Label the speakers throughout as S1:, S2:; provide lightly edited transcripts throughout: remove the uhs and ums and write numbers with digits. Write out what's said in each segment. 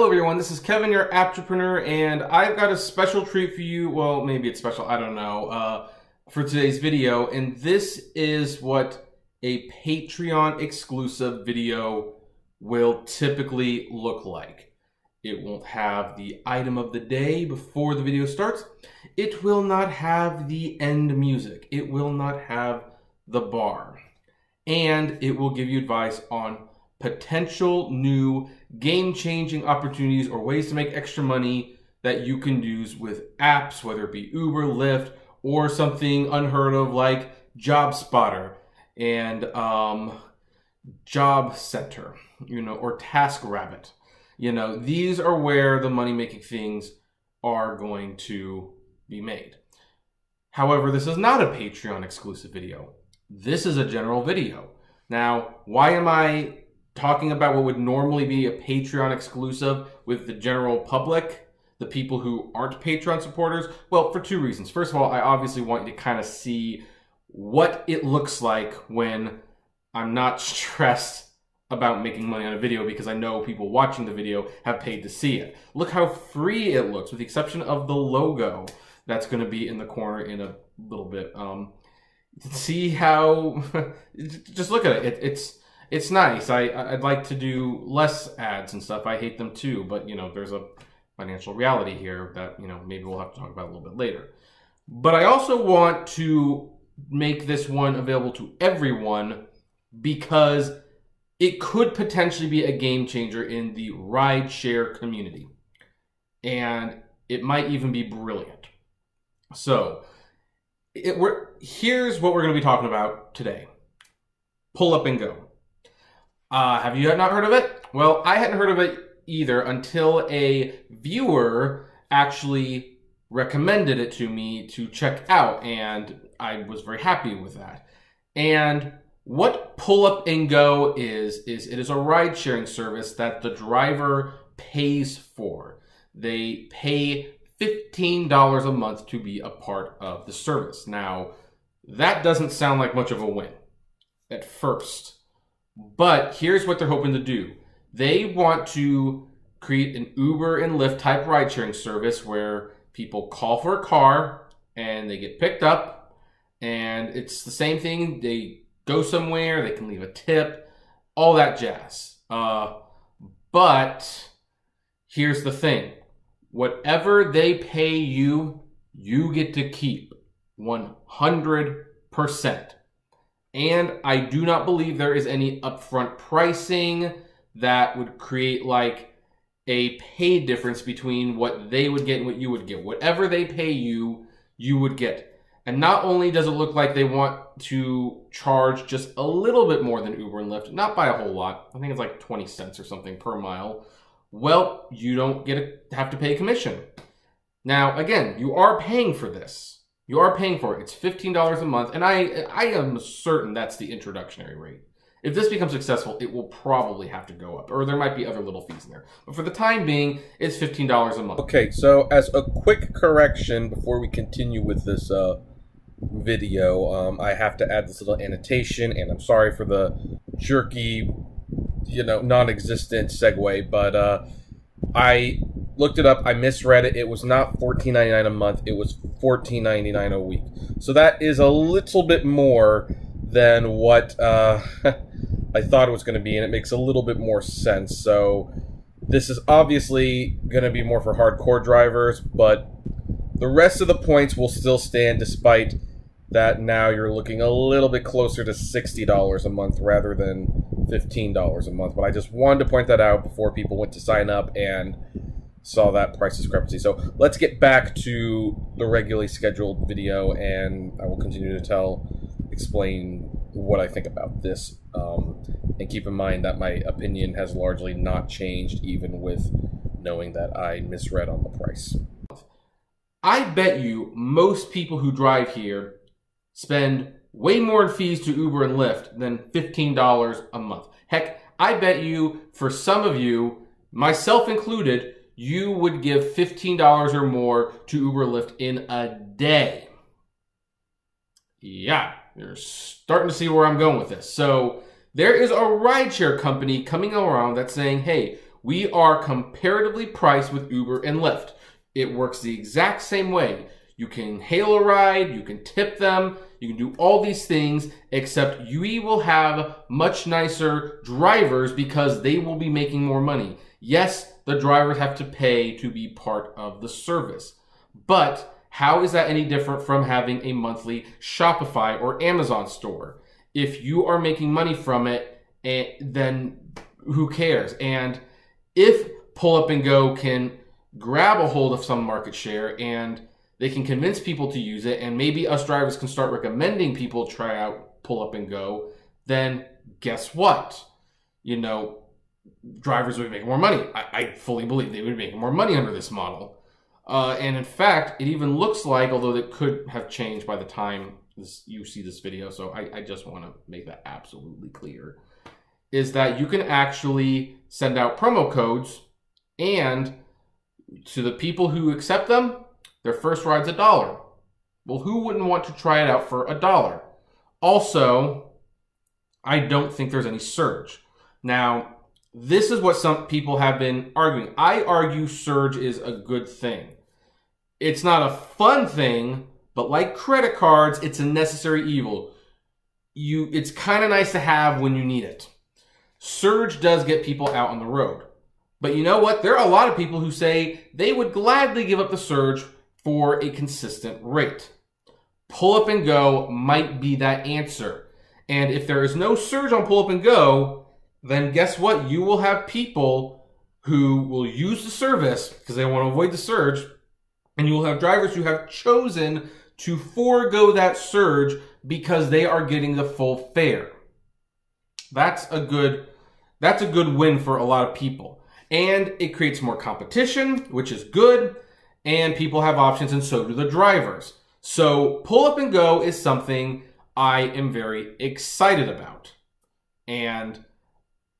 S1: everyone, this is Kevin, your entrepreneur, and I've got a special treat for you. Well, maybe it's special, I don't know, for today's video. And this is what a Patreon exclusive video will typically look like. It won't have the item of the day before the video starts. It will not have the end music. It will not have the bar. And it will give you advice on potential new game-changing opportunities or ways to make extra money that you can use with apps, whether it be Uber, Lyft, or something unheard of like Job Spotter and Job Center, or TaskRabbit. These are where the money-making things are going to be made. However, this is not a Patreon exclusive video. This is a general video. Now, why am I talking about what would normally be a Patreon exclusive with the general public, the people who aren't Patreon supporters? Well, for two reasons. First of all, I obviously want you to kind of see what it looks like when I'm not stressed about making money on a video, because I know people watching the video have paid to see it. Look how free it looks, with the exception of the logo that's going to be in the corner in a little bit. See how, just look at it. It's nice. I'd like to do less ads and stuff. I hate them too, but there's a financial reality here that maybe we'll have to talk about a little bit later. But I also want to make this one available to everyone because it could potentially be a game changer in the rideshare community. And it might even be brilliant. So here's what we're going to be talking about today. Pull Up and Go. Have you not heard of it? Well, I hadn't heard of it either until a viewer actually recommended it to me to check out, and I was very happy with that. And what Pull Up and Go is it is a ride-sharing service that the driver pays for. They pay $15 a month to be a part of the service. Now, that doesn't sound like much of a win at first. But here's what they're hoping to do. They want to create an Uber and Lyft type ride-sharing service where people call for a car and they get picked up, and it's the same thing. They go somewhere, they can leave a tip, all that jazz. But here's the thing. Whatever they pay you, you get to keep 100%. And I do not believe there is any upfront pricing that would create like a pay difference between what they would get and what you would get. Whatever they pay you, you would get. And not only does it look like they want to charge just a little bit more than Uber and Lyft, not by a whole lot. I think it's like 20 cents or something per mile. Well, you don't have to pay a commission. Now, again, you are paying for this. You are paying for it. It's $15 a month, and I am certain that's the introductory rate. If this becomes successful, it will probably have to go up, or there might be other little fees in there. But for the time being, it's $15 a month. Okay, so as a quick correction before we continue with this video, I have to add this little annotation, and I'm sorry for the jerky, non-existent segue, but I looked it up. I misread it. It was not $14.99 a month. It was $14.99 a week. So that is a little bit more than what I thought it was going to be, and it makes a little bit more sense. So this is obviously going to be more for hardcore drivers, but the rest of the points will still stand despite that now you're looking a little bit closer to $60 a month rather than $15 a month. But I just wanted to point that out before people went to sign up and saw that price discrepancy. So let's get back to the regularly scheduled video, and I will continue to explain what I think about this. And keep in mind that my opinion has largely not changed, even with knowing that I misread on the price. I bet you most people who drive here spend way more in fees to Uber and Lyft than $15 a month. Heck, I bet you, for some of you, myself included, you would give $15 or more to Uber Lyft in a day. Yeah, you're starting to see where I'm going with this. So there is a rideshare company coming around that's saying, hey, We are comparatively priced with Uber and Lyft. It works the exact same way. You can hail a ride, you can tip them, you can do all these things, except we will have much nicer drivers because they will be making more money. Yes, the drivers have to pay to be part of the service. But how is that any different from having a monthly Shopify or Amazon store? If you are making money from it, then who cares? And if Pull Up and Go can grab a hold of some market share and they can convince people to use it, and maybe us drivers can start recommending people try out Pull Up and Go, then guess what? You know, drivers would be making more money. I fully believe they would be making more money under this model. And in fact, it even looks like, although it could have changed by the time you see this video, so I just want to make that absolutely clear, is that you can actually send out promo codes, and to the people who accept them, their first ride's $1. Well, who wouldn't want to try it out for $1? Also, I don't think there's any surge. Now, this is what some people have been arguing. I argue surge is a good thing. It's not a fun thing, but like credit cards, it's a necessary evil. It's kind of nice to have when you need it. Surge does get people out on the road. But you know what? There are a lot of people who say they would gladly give up the surge for a consistent rate. Pull Up and Go might be that answer. And if there is no surge on Pull Up and Go, then guess what? You will have people who will use the service because they want to avoid the surge, and you will have drivers who have chosen to forego that surge because they are getting the full fare. That's a good win for a lot of people. And it creates more competition, which is good. And people have options, and so do the drivers. So Pull Up and Go is something I am very excited about. And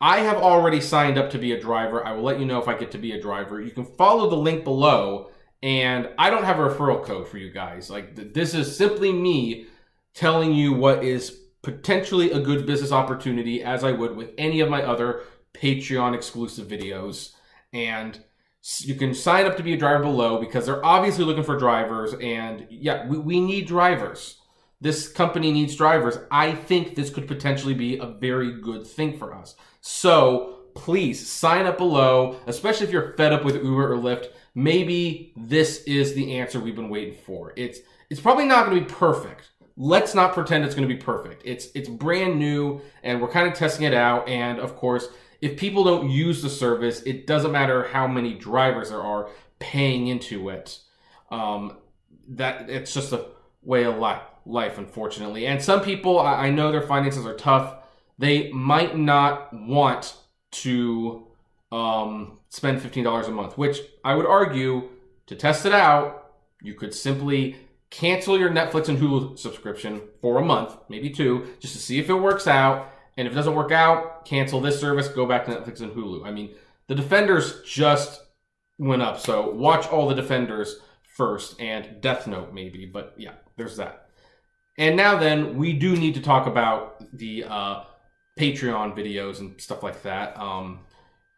S1: I have already signed up to be a driver. I will let you know if I get to be a driver. You can follow the link below. And I don't have a referral code for you guys. Like, this is simply me telling you what is potentially a good business opportunity, as I would with any of my other Patreon exclusive videos. And you can sign up to be a driver below because they're obviously looking for drivers. And yeah, we need drivers. This company needs drivers. I think this could potentially be a very good thing for us. So please sign up below, especially if you're fed up with Uber or Lyft. Maybe this is the answer we've been waiting for. It's probably not going to be perfect. Let's not pretend it's going to be perfect. It's brand new, and we're kind of testing it out. And of course, if people don't use the service, it doesn't matter how many drivers there are paying into it. That it's just a way of life, unfortunately. And some people, I know their finances are tough. They might not want to spend $15 a month, which I would argue, to test it out, you could simply cancel your Netflix and Hulu subscription for a month, maybe 2, just to see if it works out. And if it doesn't work out, cancel this service, go back to Netflix and Hulu. I mean, the Defenders just went up, so watch all the Defenders first, and Death Note maybe, but yeah, there's that. And now then, we do need to talk about the Patreon videos and stuff like that.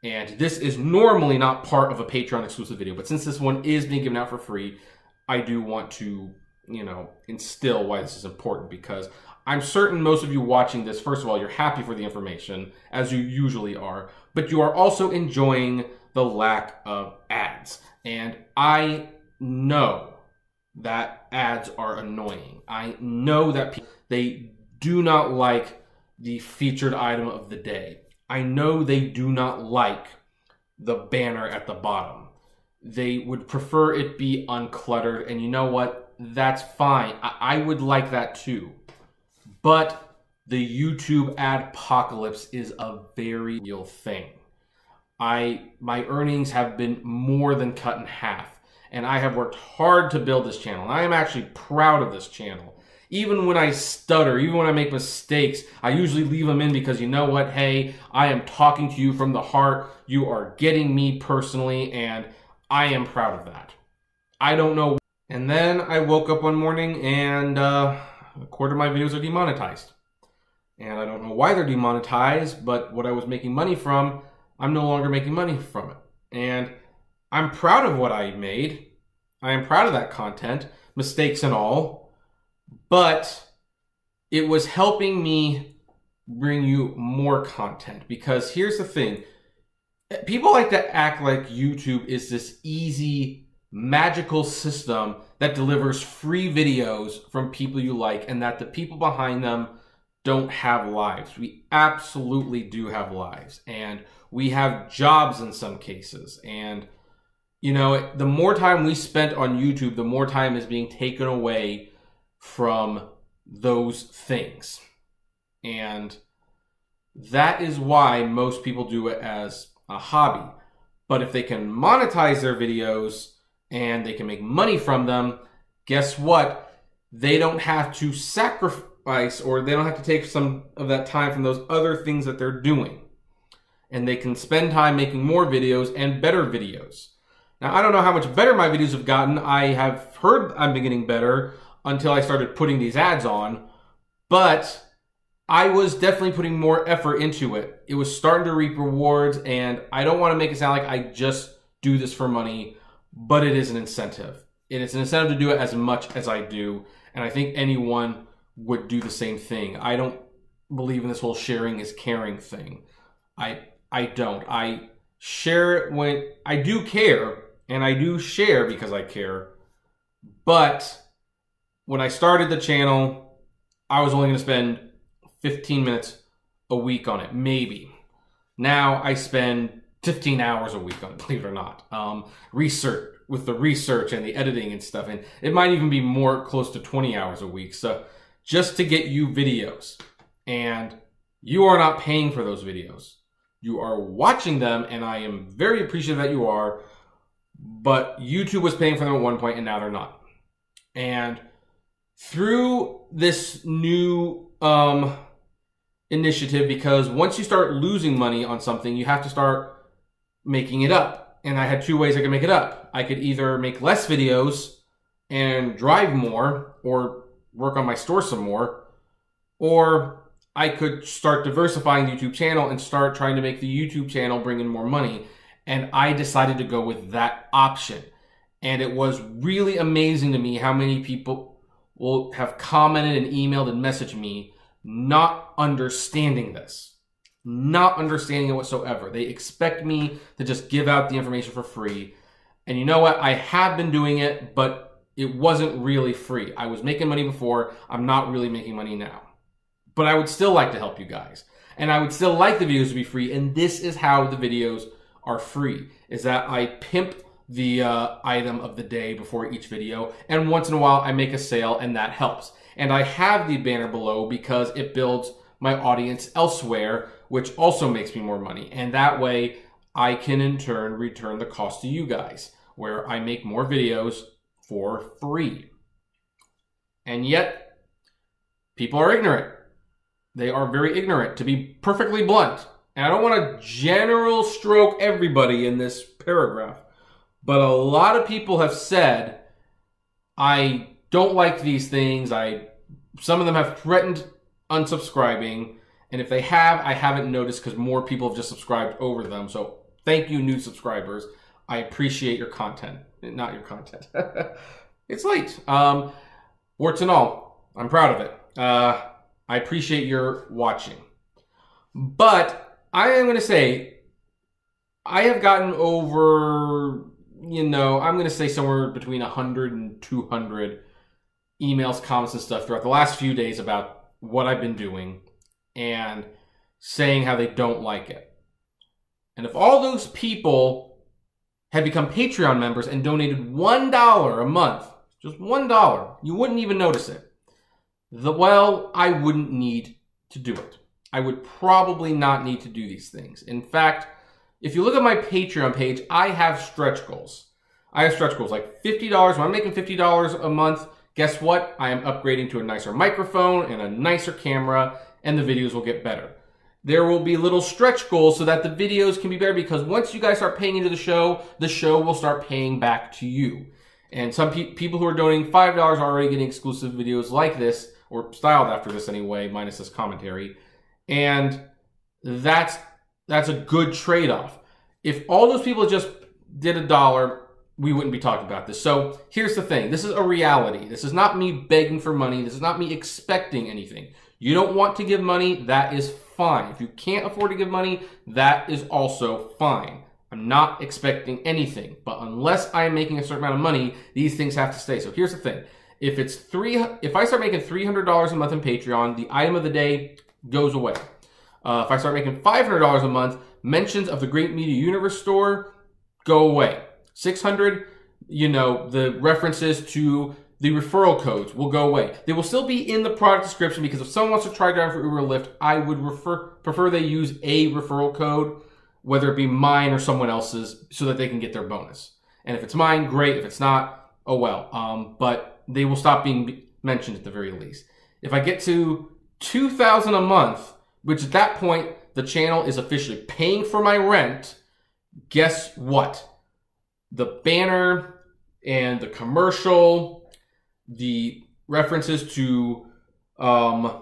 S1: And this is normally not part of a Patreon exclusive video, but since this one is being given out for free, I do want to, instill why this is important, because I'm certain most of you watching this, first of all, you're happy for the information, as you usually are, but you are also enjoying the lack of ads. And I know that ads are annoying. I know that they do not like the featured item of the day. I know they do not like the banner at the bottom. They would prefer it be uncluttered, and you know what? That's fine. I would like that too. But the YouTube adpocalypse is a very real thing. My earnings have been more than cut in half, and I have worked hard to build this channel. And I am actually proud of this channel. Even when I stutter, even when I make mistakes, I usually leave them in because you know what? Hey, I am talking to you from the heart. You are getting me personally, and I am proud of that. I don't know. And then I woke up one morning and a quarter of my videos are demonetized. And I don't know why they're demonetized, but what I was making money from, I'm no longer making money from it. And I'm proud of what I made. I am proud of that content, mistakes and all, but it was helping me bring you more content. Because here's the thing. People like to act like YouTube is this easy, magical system that delivers free videos from people you like and that the people behind them don't have lives. We absolutely do have lives, and we have jobs in some cases. And, you know, the more time we spent on YouTube, the more time is being taken away from those things. And that is why most people do it as a hobby. But if they can monetize their videos and they can make money from them, guess what? They don't have to sacrifice, or they don't have to take some of that time from those other things that they're doing. And they can spend time making more videos and better videos. Now, I don't know how much better my videos have gotten. I have heard I've been getting better until I started putting these ads on, but I was definitely putting more effort into it. It was starting to reap rewards, and I don't want to make it sound like I just do this for money, but it is an incentive. It is an incentive to do it as much as I do, and I think anyone would do the same thing. I don't believe in this whole sharing is caring thing. I don't. I share it when I do care, and I do share because I care, but when I started the channel, I was only going to spend 15 minutes a week on it, maybe. Now I spend 15 hours a week on it, believe it or not. Research, with the research and the editing and stuff, and it might even be more close to 20 hours a week. So just to get you videos, and you are not paying for those videos. You are watching them, and I am very appreciative that you are, but YouTube was paying for them at one point, and now they're not. And through this new initiative, because once you start losing money on something, you have to start making it up. And I had two ways I could make it up. I could either make less videos and drive more, or work on my store some more, or I could start diversifying the YouTube channel and start trying to make the YouTube channel bring in more money. And I decided to go with that option. And it was really amazing to me how many people will have commented and emailed and messaged me not understanding this. Not understanding it whatsoever. They expect me to just give out the information for free. And you know what? I have been doing it, but it wasn't really free. I was making money before. I'm not really making money now. But I would still like to help you guys. And I would still like the videos to be free. And this is how the videos are free. Is that I pimp the item of the day before each video. And once in a while, I make a sale, and that helps. And I have the banner below because it builds my audience elsewhere, which also makes me more money. And that way, I can in turn return the cost to you guys, where I make more videos for free. And yet, people are ignorant. They are very ignorant, to be perfectly blunt. And I don't want to general stroke everybody in this paragraph, but a lot of people have said, I don't like these things. Some of them have threatened unsubscribing. And if they have, I haven't noticed because more people have just subscribed over them. So thank you, new subscribers. I appreciate your content. Not your content. It's late. Warts and all, I'm proud of it. I appreciate your watching. But I am going to say, I have gotten over, I'm going to say somewhere between 100 and 200 emails, comments, and stuff throughout the last few days about what I've been doing and saying how they don't like it. And if all those people had become Patreon members and donated $1 a month, just $1, you wouldn't even notice it. I wouldn't need to do it. I would probably not need to do these things. In fact, if you look at my Patreon page, I have stretch goals. I have stretch goals like $50. When I'm making $50 a month, guess what? I am upgrading to a nicer microphone and a nicer camera, and the videos will get better. There will be little stretch goals so that the videos can be better, because once you guys start paying into the show will start paying back to you. And some people who are donating $5 are already getting exclusive videos like this, or styled after this anyway, minus this commentary. And that's that's a good trade-off. If all those people just did $1, we wouldn't be talking about this. So here's the thing. This is a reality. This is not me begging for money. This is not me expecting anything. You don't want to give money, that is fine. If you can't afford to give money, that is also fine. I'm not expecting anything, but unless I'm making a certain amount of money, these things have to stay. So here's the thing. If I start making $300 a month in Patreon, the item of the day goes away. If I start making $500 a month, mentions of the Great Media Universe store go away. $600, the references to the referral codes will go away. They will still be in the product description because if someone wants to try driving for Uber or Lyft, I would prefer they use a referral code, whether it be mine or someone else's, so that they can get their bonus. And if it's mine, great. If it's not, oh well. But they will stop being mentioned at the very least. If I get to $2,000 a month, which at that point, the channel is officially paying for my rent, guess what? The banner and the commercial, the references to the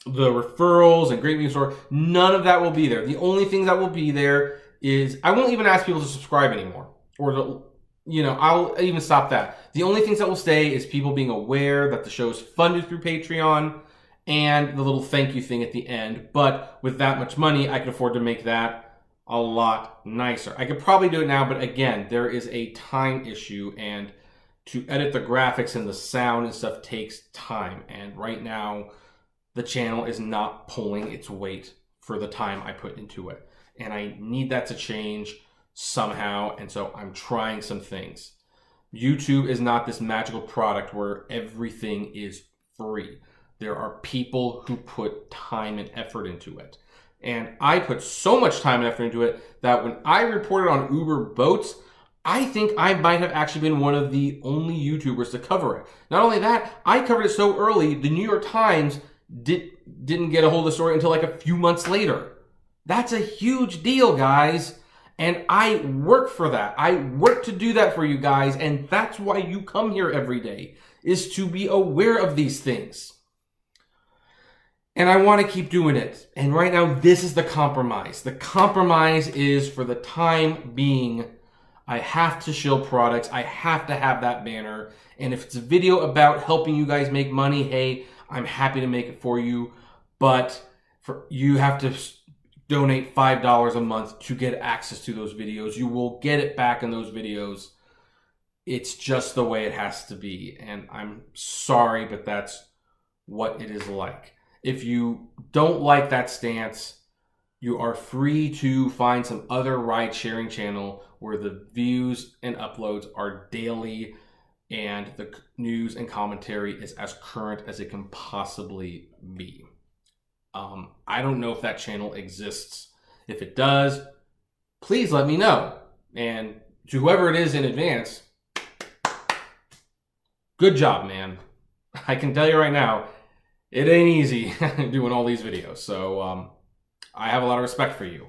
S1: referrals and Great Media Store, none of that will be there. The only thing that will be there is, I won't even ask people to subscribe anymore. Or, I'll even stop that. The only things that will stay is people being aware that the show is funded through Patreon and the little thank you thing at the end. But with that much money, I can afford to make that a lot nicer. I could probably do it now, but again, there is a time issue, and to edit the graphics and the sound and stuff takes time. And right now, the channel is not pulling its weight for the time I put into it. And I need that to change somehow, and so I'm trying some things. YouTube is not this magical product where everything is free. There are people who put time and effort into it. And I put so much time and effort into it that when I reported on Uber boats, I think I might have actually been one of the only YouTubers to cover it. Not only that, I covered it so early, the New York Times didn't get a hold of the story until like a few months later. That's a huge deal, guys. And I work for that. I work to do that for you guys. And that's why you come here every day, is to be aware of these things. And I want to keep doing it. And right now, this is the compromise. The compromise is, for the time being, I have to shill products. I have to have that banner. And if it's a video about helping you guys make money, hey, I'm happy to make it for you. But you have to donate $5 a month to get access to those videos. You will get it back in those videos. It's just the way it has to be. And I'm sorry, but that's what it is like. If you don't like that stance, you are free to find some other ride-sharing channel where the views and uploads are daily and the news and commentary is as current as it can possibly be. I don't know if that channel exists. If it does, please let me know. And to whoever it is in advance, good job, man. I can tell you right now, it ain't easy doing all these videos. So I have a lot of respect for you.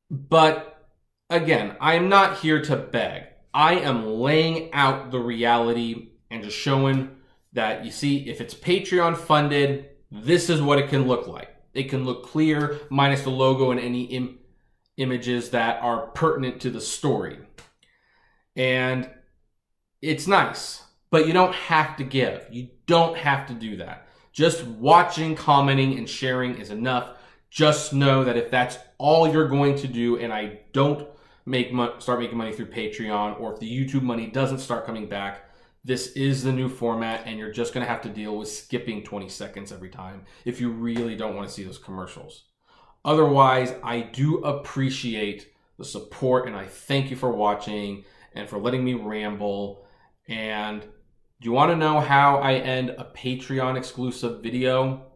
S1: But again, I'm not here to beg. I am laying out the reality and just showing that, you see, if it's Patreon funded, this is what it can look like. It can look clear, minus the logo and any images that are pertinent to the story. And it's nice, but you don't have to give. You don't have to do that. Just watching, commenting, and sharing is enough. Just know that if that's all you're going to do, and I don't start making money through Patreon, or if the YouTube money doesn't start coming back, this is the new format, and you're just going to have to deal with skipping 20 seconds every time if you really don't want to see those commercials. Otherwise, I do appreciate the support, and I thank you for watching and for letting me ramble. And do you want to know how I end a Patreon exclusive video?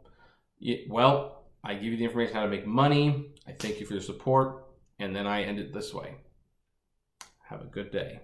S1: Well, I give you the information how to make money. I thank you for your support, and then I end it this way. Have a good day.